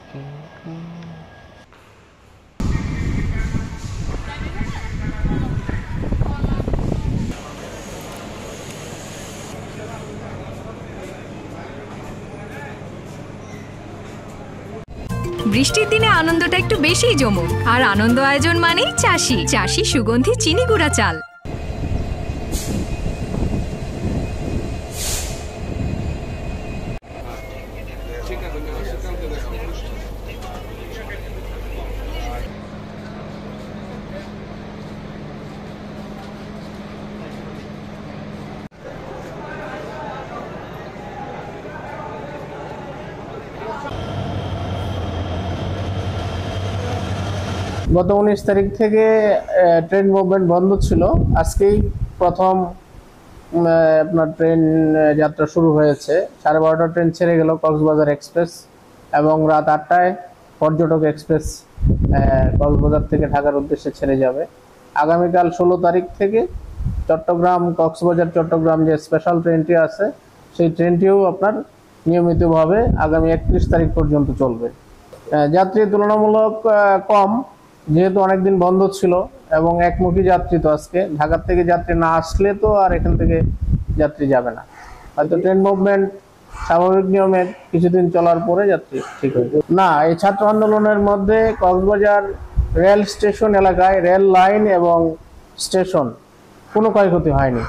বৃষ্টির দিনে আনন্দটা একটু বেশিই জমুক, আর আনন্দ আয়োজন মানেই চাষি চাষি সুগন্ধি চিনি গুঁড়া চাল। গত 19 তারিখ থেকে ট্রেন মুভমেন্ট বন্ধ ছিল। আজকেই প্রথম আপনার ট্রেন যাত্রা শুরু হয়েছে। 12:30 ট্রেন ছেড়ে গেল কক্সবাজার এক্সপ্রেস, এবং রাত 8টায় পর্যটক এক্সপ্রেস কক্সবাজার থেকে ঢাকার উদ্দেশ্যে ছেড়ে যাবে। আগামীকাল 16 তারিখ থেকে চট্টগ্রাম কক্সবাজার চট্টগ্রাম যে স্পেশাল ট্রেনটি আছে, সেই ট্রেনটিও আপনার নিয়মিতভাবে আগামী 31 তারিখ পর্যন্ত চলবে। যাত্রী তুলনামূলক কম, যেহেতু অনেকদিন বন্ধ ছিল, এবং একমুখী যাত্রী। তো আজকে ঢাকার থেকে যাত্রী না আসলে তো আর এখান থেকে যাত্রী যাবে না। হয়তো ট্রেন মুভমেন্ট স্বাভাবিক নিয়মে কিছুদিন চলার পরে যাত্রী ঠিক হয়ে যাবে। না, এই ছাত্র আন্দোলনের মধ্যে কক্সবাজার রেল স্টেশন এলাকায় রেল লাইন এবং স্টেশন কোনো ক্ষয়ক্ষতি হয়নি।